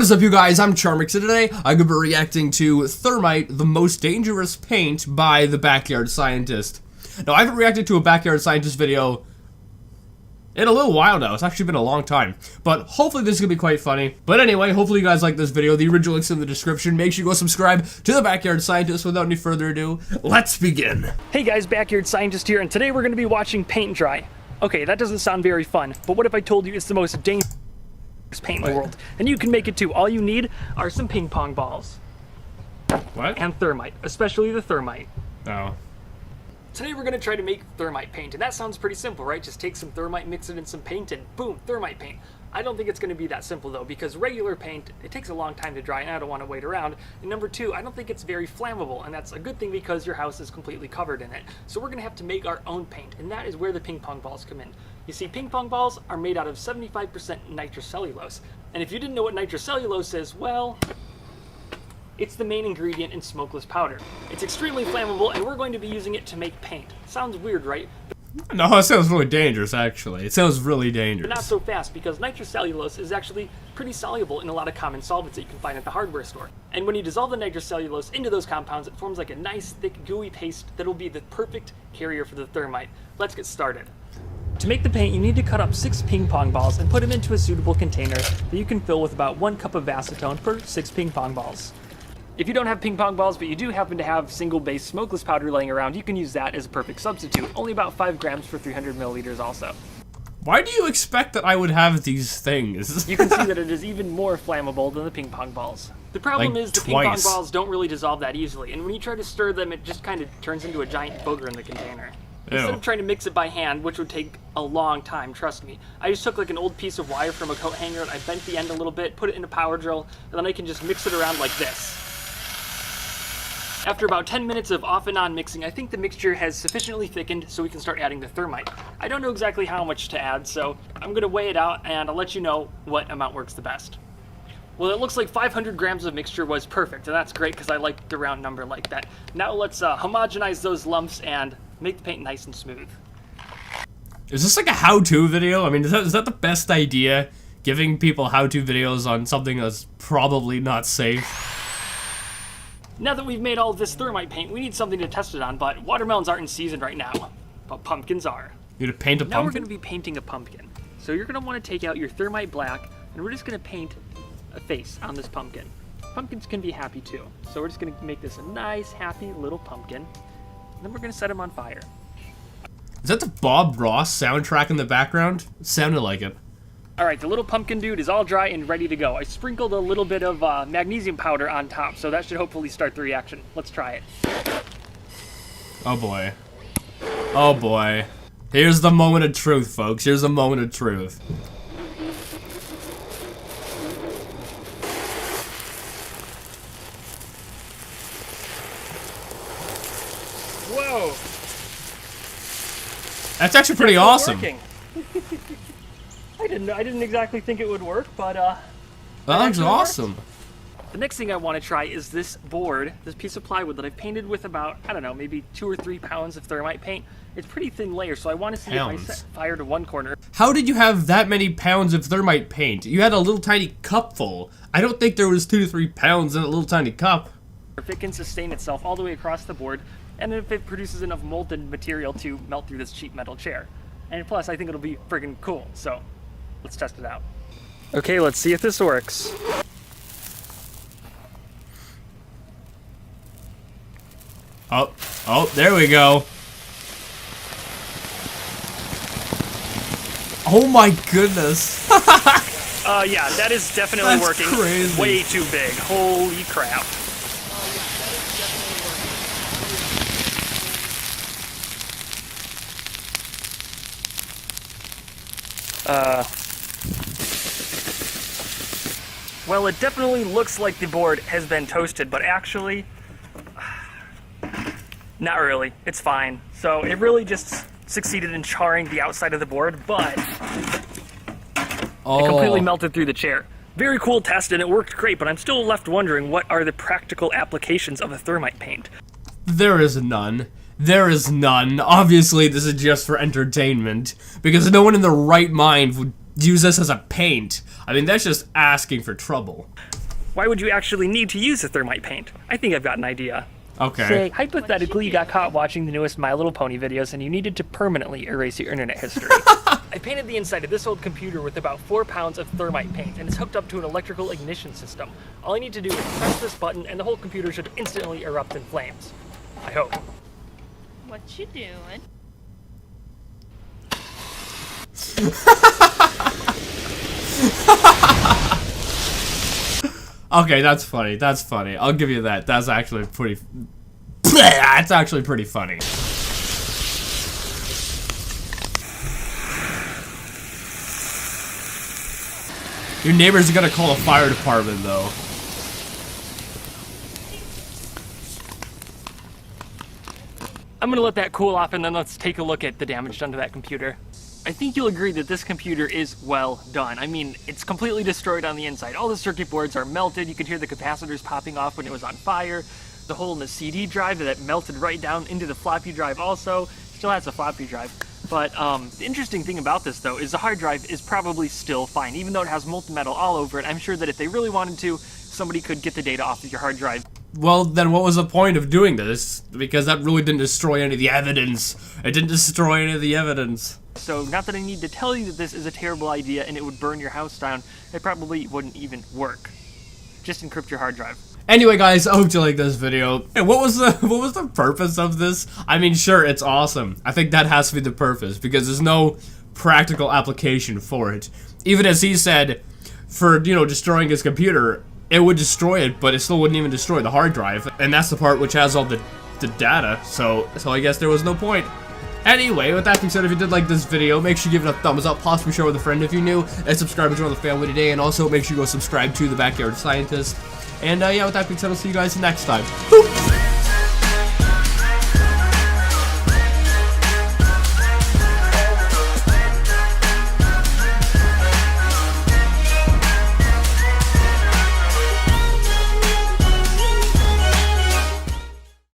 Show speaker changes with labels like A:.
A: What is up, you guys? I'm Charmx, and today I'm going to be reacting to Thermite, the most dangerous paint by the Backyard Scientist. Now, I haven't reacted to a Backyard Scientist video in a little while now. It's actually been a long time. But hopefully this is going to be quite funny. But anyway, hopefully you guys like this video. The original link's in the description. Make sure you go subscribe to the Backyard Scientist. Without any further ado, let's begin.
B: Hey guys, Backyard Scientist here, and today we're going to be watching paint dry. Okay, that doesn't sound very fun, but what if I told you it's the most dangerous paint in the world? And you can make it too. All you need are some ping pong balls.
A: What?
B: And thermite, especially the thermite.
A: Oh.
B: Today we're going to try to make thermite paint, and that sounds pretty simple, right? Just take some thermite, mix it in some paint, and boom, thermite paint. I don't think it's going to be that simple though, because regular paint, it takes a long time to dry, and I don't want to wait around. And number two, I don't think it's very flammable, and that's a good thing because your house is completely covered in it. So we're going to have to make our own paint, and that is where the ping pong balls come in. You see, ping pong balls are made out of 75% nitrocellulose, and if you didn't know what nitrocellulose is, well, it's the main ingredient in smokeless powder. It's extremely flammable, and we're going to be using it to make paint. Sounds weird, right?
A: No, it sounds really dangerous, actually. It sounds really dangerous.
B: But not so fast, because nitrocellulose is actually pretty soluble in a lot of common solvents that you can find at the hardware store. And when you dissolve the nitrocellulose into those compounds, it forms like a nice, thick, gooey paste that will be the perfect carrier for the thermite. Let's get started. To make the paint, you need to cut up 6 ping pong balls and put them into a suitable container that you can fill with about 1 cup of acetone per 6 ping pong balls. If you don't have ping pong balls, but you do happen to have single-base smokeless powder laying around, you can use that as a perfect substitute. Only about 5 grams for 300 milliliters also.
A: Why do you expect that I would have these things?
B: You can see that it is even more flammable than the ping pong balls. The problem is the ping pong balls don't really dissolve that easily, and when you try to stir them, it just kind of turns into a giant booger in the container.
A: Ew.
B: Instead of trying to mix it by hand, which would take a long time, trust me, I just took like an old piece of wire from a coat hanger and I bent the end a little bit, put it in a power drill, and then I can just mix it around like this. After about 10 minutes of off and on mixing, I think the mixture has sufficiently thickened so we can start adding the thermite. I don't know exactly how much to add, so I'm going to weigh it out and I'll let you know what amount works the best. Well, it looks like 500 grams of mixture was perfect, and that's great because I like the round number like that. Now let's homogenize those lumps and make the paint nice and smooth.
A: Is this like a how-to video? I mean, is that the best idea? Giving people how-to videos on something that's probably not safe?
B: Now that we've made all of this thermite paint, we need something to test it on, but watermelons aren't in season right now. But pumpkins are.
A: You gonna paint a pumpkin?
B: Now we're going to be painting a pumpkin. So you're going to want to take out your thermite black, and we're just going to paint a face on this pumpkin. Pumpkins can be happy too. So we're just going to make this a nice, happy little pumpkin. And then we're going to set him on fire.
A: Is that the Bob Ross soundtrack in the background? It sounded like it.
B: Alright, the little pumpkin dude is all dry and ready to go. I sprinkled a little bit of magnesium powder on top, so that should hopefully start the reaction. Let's try it.
A: Oh boy. Oh boy. Here's the moment of truth, folks. Here's the moment of truth.
B: Whoa!
A: That's actually pretty awesome.
B: I didn't exactly think it would work, but
A: that looks awesome.
B: The next thing I want to try is this board, this piece of plywood that I've painted with about, I don't know, maybe 2 or 3 pounds of thermite paint. It's pretty thin layer, so I want to see if I set fire to one corner.
A: How did you have that many pounds of thermite paint? You had a little tiny cup full. I don't think there was 2 to 3 pounds in a little tiny cup.
B: If it can sustain itself all the way across the board, and if it produces enough molten material to melt through this cheap metal chair. And plus, I think it'll be friggin' cool, so let's test it out. Okay, let's see if this works.
A: Oh, there we go. Oh my goodness.
B: Yeah, that is definitely working.
A: Crazy.
B: Way too big. Holy crap. Well, it definitely looks like the board has been toasted, but actually, not really. It's fine. So it really just succeeded in charring the outside of the board, but it completely melted through the chair. Very cool test, and it worked great, but I'm still left wondering what are the practical applications of a thermite paint.
A: There is none. There is none. Obviously, this is just for entertainment, because no one in their right mind would use this as a paint. I mean, that's just asking for trouble.
B: Why would you actually need to use a thermite paint? I think I've got an idea.
A: Okay.
B: Say, hypothetically, you got caught watching the newest My Little Pony videos and you needed to permanently erase your internet history. I painted the inside of this old computer with about 4 pounds of thermite paint, and it's hooked up to an electrical ignition system. All I need to do is press this button and the whole computer should instantly erupt in flames. I hope.
C: What you doing?
A: Okay, that's funny. That's funny. I'll give you that. That's actually pretty... That's actually pretty funny. Your neighbors are gonna call the fire department, though.
B: I'm gonna let that cool off and then let's take a look at the damage done to that computer. I think you'll agree that this computer is well done. I mean, it's completely destroyed on the inside. All the circuit boards are melted. You can hear the capacitors popping off when it was on fire. The hole in the CD drive that melted right down into the floppy drive also. Still has a floppy drive. But the interesting thing about this, though, is the hard drive is probably still fine. Even though it has molten metal all over it, I'm sure that if they really wanted to, somebody could get the data off of your hard drive.
A: Well, then what was the point of doing this? Because that really didn't destroy any of the evidence. It didn't destroy any of the evidence.
B: So, not that I need to tell you that this is a terrible idea and it would burn your house down, it probably wouldn't even work. Just encrypt your hard drive.
A: Anyway, guys, I hope you like this video. And what was the purpose of this? I mean, sure, it's awesome. I think that has to be the purpose, because there's no practical application for it. Even as he said, for, you know, destroying his computer, it would destroy it, but it still wouldn't even destroy the hard drive. And that's the part which has all the data, so I guess there was no point. Anyway, with that being said, if you did like this video, make sure you give it a thumbs up, possibly share with a friend if you're new, and subscribe to join the family today, and also make sure you go subscribe to The Backyard Scientist. And yeah, with that being said, I'll see you guys next time. Boop.